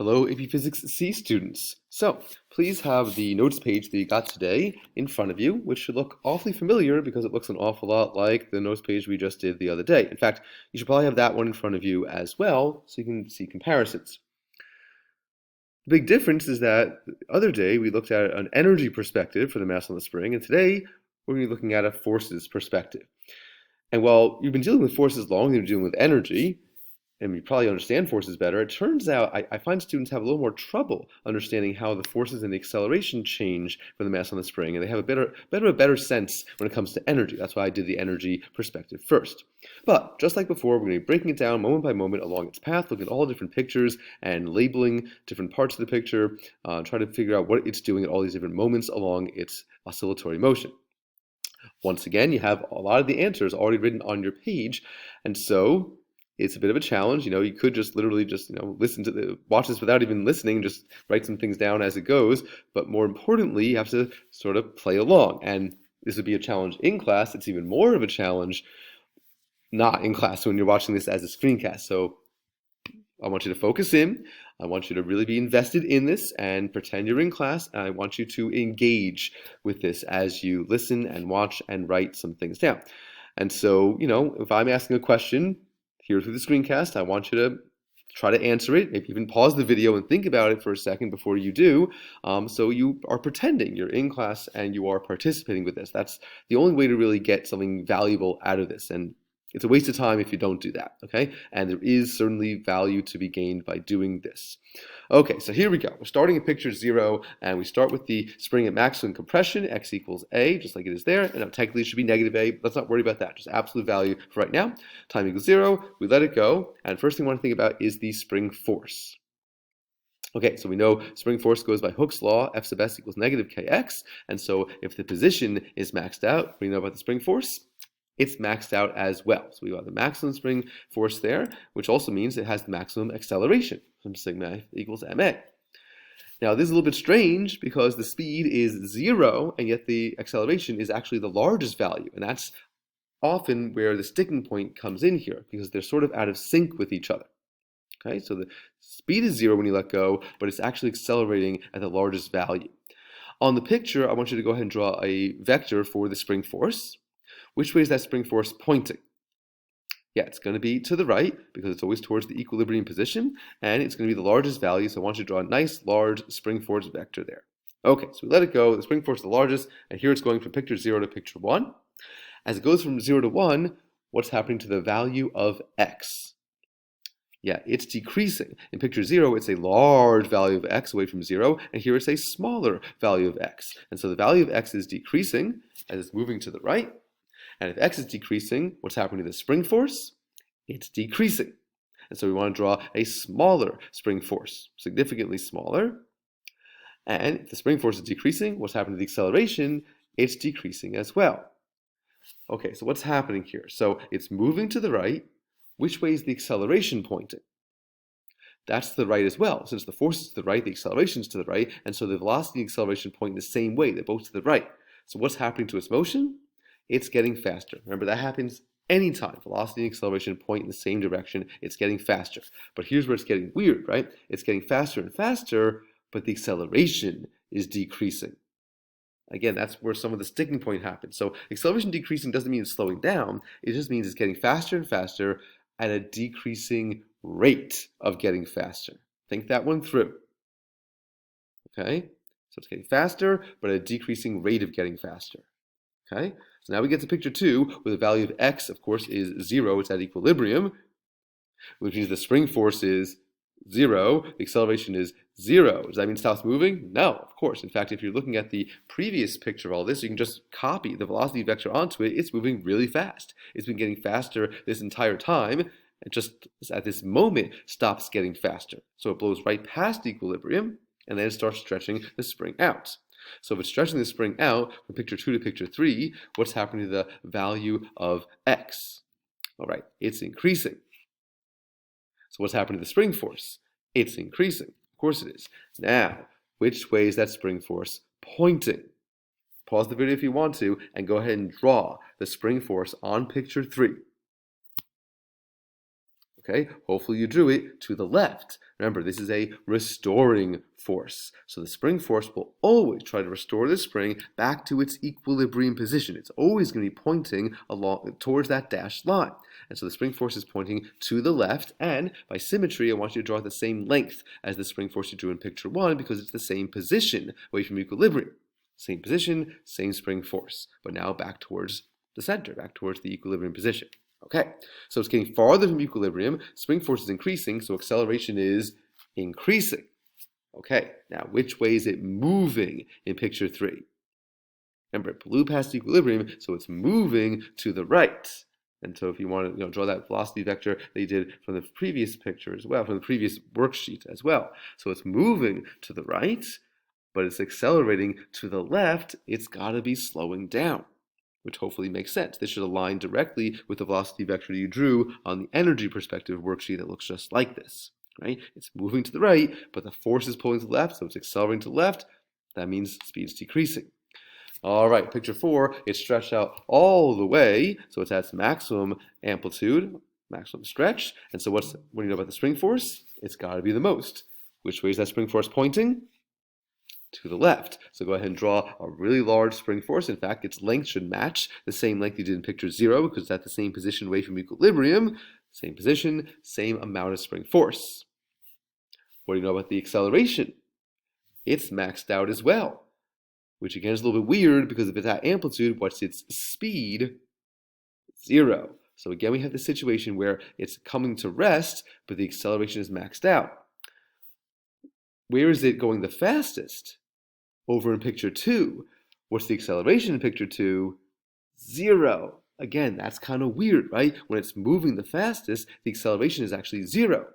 Hello, AP Physics C students. So, please have the notes page that you got today in front of you, which should look awfully familiar because it looks an awful lot like the notes page we just did the other day. In fact, you should probably have that one in front of you as well, so you can see comparisons. The big difference is that the other day we looked at an energy perspective for the mass on the spring, and today we're going to be looking at a forces perspective. And while you've been dealing with forces long, you've been dealing with energy, and you probably understand forces better, it turns out I find students have a little more trouble understanding how the forces and the acceleration change for the mass on the spring, and they have a better sense when it comes to energy. That's why I did the energy perspective first. But just like before, we're going to be breaking it down moment by moment along its path, looking at all different pictures and labeling different parts of the picture, trying to figure out what it's doing at all these different moments along its oscillatory motion. Once again, you have a lot of the answers already written on your page, and so it's a bit of a challenge. You could just literally just, watch this without even listening, just write some things down as it goes. But more importantly, you have to sort of play along. And this would be a challenge in class. It's even more of a challenge not in class when you're watching this as a screencast. So I want you to focus in. I want you to really be invested in this and pretend you're in class. And I want you to engage with this as you listen and watch and write some things down. And so, if I'm asking a question here through the screencast, I want you to try to answer it. Maybe even pause the video and think about it for a second before you do. So you are pretending you're in class and you are participating with this. That's the only way to really get something valuable out of this. And it's a waste of time if you don't do that, okay? And there is certainly value to be gained by doing this. Okay, so here we go. We're starting at picture 0, and we start with the spring at maximum compression, x equals a, just like it is there. And now technically it should be negative a, but let's not worry about that. Just absolute value for right now. Time equals 0, we let it go, and first thing we want to think about is the spring force. Okay, so we know spring force goes by Hooke's law, F sub s equals negative kx, and so if the position is maxed out, we know about the spring force. It's maxed out as well. So we got the maximum spring force there, which also means it has the maximum acceleration from sigma equals ma. Now this is a little bit strange because the speed is 0 and yet the acceleration is actually the largest value, and that's often where the sticking point comes in here because they're sort of out of sync with each other. Okay, so the speed is 0 when you let go, but it's actually accelerating at the largest value. On the picture, I want you to go ahead and draw a vector for the spring force. Which way is that spring force pointing? Yeah, it's going to be to the right because it's always towards the equilibrium position, and it's going to be the largest value, so I want you to draw a nice large spring force vector there. Okay, so we let it go, the spring force is the largest, and here it's going from picture 0 to picture 1. As it goes from 0 to 1, what's happening to the value of x? Yeah, it's decreasing. In picture 0, it's a large value of x away from 0, and here it's a smaller value of x. And so the value of x is decreasing as it's moving to the right. And if x is decreasing, what's happening to the spring force? It's decreasing. And so we want to draw a smaller spring force, significantly smaller. And if the spring force is decreasing, what's happening to the acceleration? It's decreasing as well. Okay, so what's happening here? So it's moving to the right. Which way is the acceleration pointing? That's to the right as well. Since the force is to the right, the acceleration is to the right, and so the velocity and acceleration point the same way. They're both to the right. So what's happening to its motion? It's getting faster. Remember, that happens anytime. Velocity and acceleration point in the same direction. It's getting faster. But here's where it's getting weird, right? It's getting faster and faster, but the acceleration is decreasing. Again, that's where some of the sticking point happens. So acceleration decreasing doesn't mean it's slowing down. It just means it's getting faster and faster at a decreasing rate of getting faster. Think that one through. Okay? So it's getting faster, but at a decreasing rate of getting faster. Okay? So now we get to picture 2, where the value of x, of course, is 0. It's at equilibrium, which means the spring force is 0. The acceleration is 0. Does that mean it stops moving? No, of course. In fact, if you're looking at the previous picture of all this, you can just copy the velocity vector onto it. It's moving really fast. It's been getting faster this entire time. It just, at this moment, stops getting faster. So it blows right past equilibrium, and then it starts stretching the spring out. So if it's stretching the spring out from picture 2 to picture 3, what's happening to the value of x? All right, it's increasing. So what's happening to the spring force? It's increasing. Of course it is. Now, which way is that spring force pointing? Pause the video if you want to, and go ahead and draw the spring force on picture 3. Okay, hopefully you drew it to the left. Remember, this is a restoring force. So the spring force will always try to restore the spring back to its equilibrium position. It's always going to be pointing along towards that dashed line. And so the spring force is pointing to the left, and by symmetry, I want you to draw the same length as the spring force you drew in picture 1 because it's the same position away from equilibrium. Same position, same spring force, but now back towards the center, back towards the equilibrium position. Okay, so it's getting farther from equilibrium, spring force is increasing, so acceleration is increasing. Okay, now which way is it moving in picture 3? Remember, it blew past equilibrium, so it's moving to the right. And so if you want to draw that velocity vector that you did from the previous picture as well, from the previous worksheet as well. So it's moving to the right, but it's accelerating to the left, it's got to be slowing down, which hopefully makes sense. This should align directly with the velocity vector you drew on the energy perspective worksheet that looks just like this, right? It's moving to the right, but the force is pulling to the left, so it's accelerating to the left. That means speed is decreasing. All right, picture 4, it's stretched out all the way, so it's at its maximum amplitude, maximum stretch. And so what do you know about the spring force? It's got to be the most. Which way is that spring force pointing? To the left. So go ahead and draw a really large spring force. In fact, its length should match the same length you did in picture 0 because it's at the same position away from equilibrium. Same position, same amount of spring force. What do you know about the acceleration? It's maxed out as well, which again is a little bit weird because if it's at amplitude, what's its speed? 0. So again, we have the situation where it's coming to rest, but the acceleration is maxed out. Where is it going the fastest? Over in picture 2. What's the acceleration in picture 2? 0. Again, that's kind of weird, right? When it's moving the fastest, the acceleration is actually 0.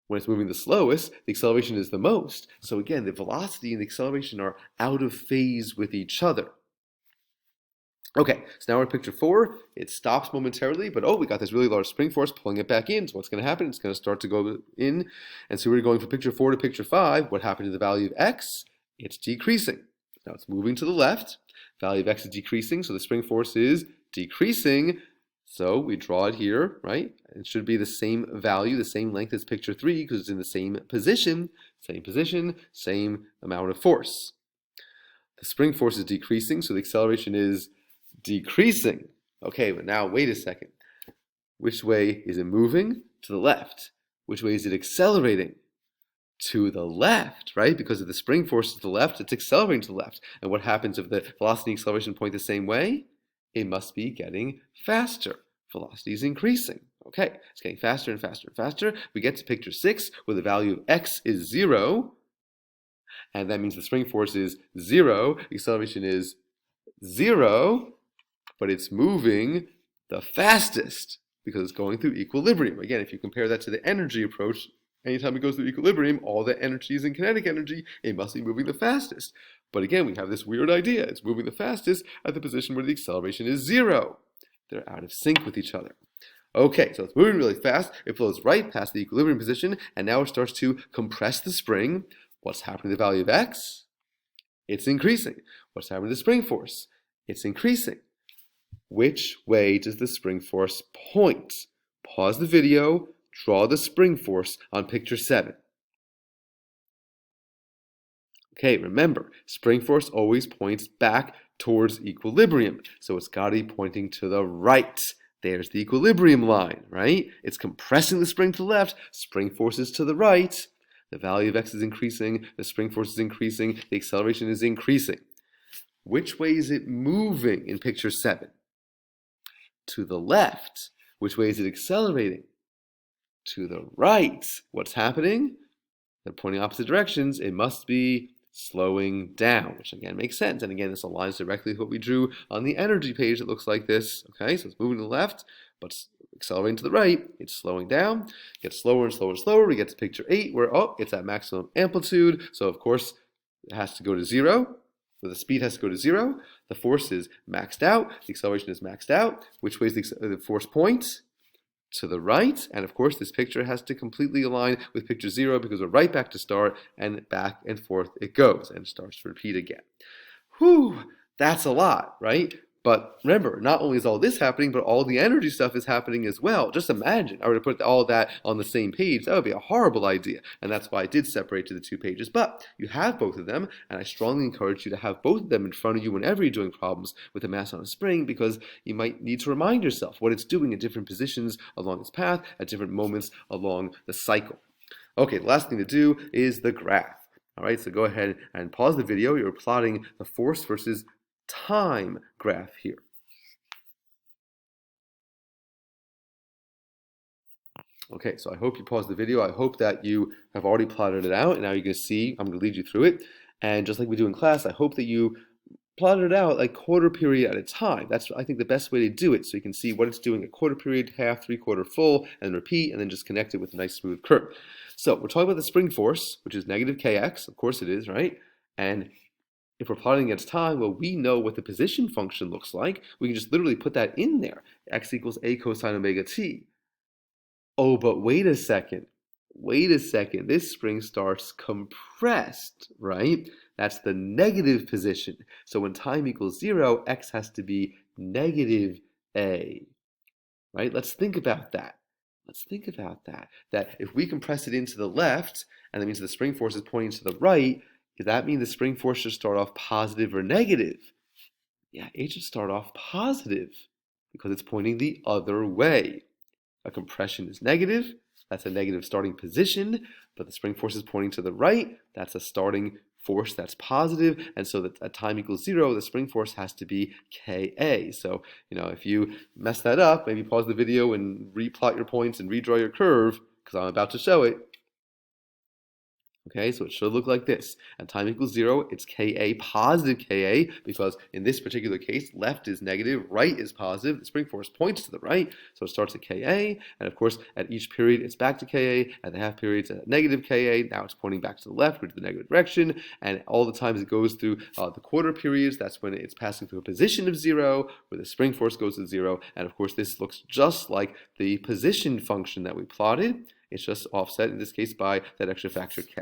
When it's moving the slowest, the acceleration is the most. So again, the velocity and the acceleration are out of phase with each other. Okay, so now we're in picture 4. It stops momentarily, but we got this really large spring force pulling it back in. So what's going to happen? It's going to start to go in. And so we're going from picture 4 to picture 5. What happened to the value of x? It's decreasing. Now it's moving to the left. Value of x is decreasing, so the spring force is decreasing. So we draw it here, right? It should be the same value, the same length as picture 3 because it's in the same position, same amount of force. The spring force is decreasing, so the acceleration is decreasing. Okay, but now wait a second. Which way is it moving? To the left. Which way is it accelerating? To the left, right? Because if the spring force is to the left, it's accelerating to the left. And what happens if the velocity and acceleration point the same way? It must be getting faster. Velocity is increasing. Okay, it's getting faster and faster and faster. We get to picture 6 where the value of x is 0. And that means the spring force is 0. The acceleration is 0. But it's moving the fastest because it's going through equilibrium. Again, if you compare that to the energy approach, anytime it goes through equilibrium, all the energy is in kinetic energy, it must be moving the fastest. But again, we have this weird idea. It's moving the fastest at the position where the acceleration is 0. They're out of sync with each other. Okay, so it's moving really fast. It flows right past the equilibrium position, and now it starts to compress the spring. What's happening to the value of x? It's increasing. What's happening to the spring force? It's increasing. Which way does the spring force point? Pause the video, draw the spring force on picture 7. Okay, remember, spring force always points back towards equilibrium, so it's got to be pointing to the right. There's the equilibrium line, right? It's compressing the spring to the left, spring force is to the right. The value of x is increasing, the spring force is increasing, the acceleration is increasing. Which way is it moving in picture 7? To the left. Which way is it accelerating? To the right. What's happening? They're pointing opposite directions. It must be slowing down, which again makes sense. And again, this aligns directly with what we drew on the energy page that looks like this. Okay, so it's moving to the left, but accelerating to the right. It's slowing down. It gets slower and slower and slower. We get to picture 8 where, it's at maximum amplitude. So of course, it has to go to 0. So the speed has to go to 0. The force is maxed out. The acceleration is maxed out. Which way is the force point? To the right. And of course, this picture has to completely align with picture 0 because we're right back to start, and back and forth it goes and starts to repeat again. Whew, that's a lot, right? But remember, not only is all this happening, but all the energy stuff is happening as well. Just imagine I were to put all that on the same page. That would be a horrible idea. And that's why I did separate to the 2 pages. But you have both of them, and I strongly encourage you to have both of them in front of you whenever you're doing problems with a mass on a spring, because you might need to remind yourself what it's doing at different positions along its path, at different moments along the cycle. Okay, the last thing to do is the graph. All right, so go ahead and pause the video. You're plotting the force versus time graph here. Okay, so I hope you paused the video. I hope that you have already plotted it out, and now you're going to see, I'm going to lead you through it. And just like we do in class, I hope that you plotted it out like quarter period at a time. That's, I think, the best way to do it, so you can see what it's doing at quarter period, half, 3/4 full, and repeat, and then just connect it with a nice smooth curve. So we're talking about the spring force, which is negative kx. Of course it is, right? And if we're plotting against time, well, we know what the position function looks like. We can just literally put that in there. X equals a cosine omega t. Oh, but wait a second. Wait a second. This spring starts compressed, right? That's the negative position. So when time equals 0, x has to be negative a, right? Let's think about that. Let's think about that. That if we compress it into the left, and that means the spring force is pointing to the right, does that mean the spring force should start off positive or negative? Yeah, it should start off positive because it's pointing the other way. A compression is negative, that's a negative starting position, but the spring force is pointing to the right, that's a starting force that's positive, and so that at time equals 0, the spring force has to be Ka. So, if you mess that up, maybe pause the video and replot your points and redraw your curve, because I'm about to show it. Okay, so it should look like this. At time equals 0, it's Ka, positive Ka, because in this particular case, left is negative, right is positive. The spring force points to the right, so it starts at Ka. And of course, at each period, it's back to Ka. At the half period, it's at negative Ka. Now it's pointing back to the left, which is the negative direction. And all the times it goes through the quarter periods, that's when it's passing through a position of 0, where the spring force goes to 0. And of course, this looks just like the position function that we plotted. It's just offset, in this case, by that extra factor K.